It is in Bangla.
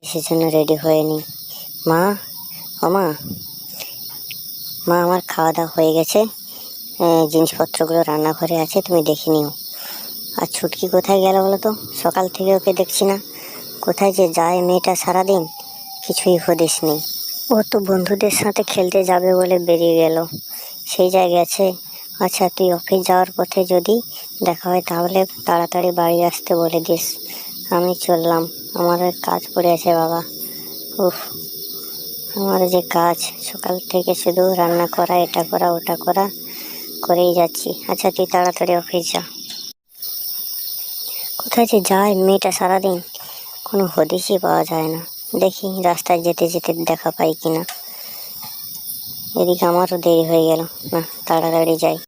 সেজন্য রেডি হয়ে নি। মা, ও মা, মা আমার খাওয়া দাওয়া হয়ে গেছে, জিনিসপত্রগুলো রান্নাঘরে আছে, তুমি দেখে নিও। আর ছুটকি কোথায় গেল বলো তো? সকাল থেকে ওকে দেখছি না, কোথায় যে যায় মেয়েটা সারাদিন, কিছুই হদিস নেই। ও তো বন্ধুদের সাথে খেলতে যাবে বলে বেরিয়ে গেল, সেই জায়গায় আছে। আচ্ছা, তুই অফিস যাওয়ার পথে যদি দেখা হয় তাহলে তাড়াতাড়ি বাড়ি আসতে বলে দিস। আমি চললাম, আমার কাজ পড়ে আছে বাবা। উফ, আমার যে কাজ, সকাল থেকে শুধু রান্না করা, এটা করা ওটা করা করেই যাচ্ছি। আচ্ছা, তুই তাড়াতাড়ি অফিস যা। কোথায় যে যায় মেয়েটা সারাদিন, কোনো হদিশই পাওয়া যায় না। দেখি রাস্তায় যেতে যেতে দেখা পাই কিনা। এদিকে আমারও দেরি হয়ে গেল, না তাড়াতাড়ি যাই।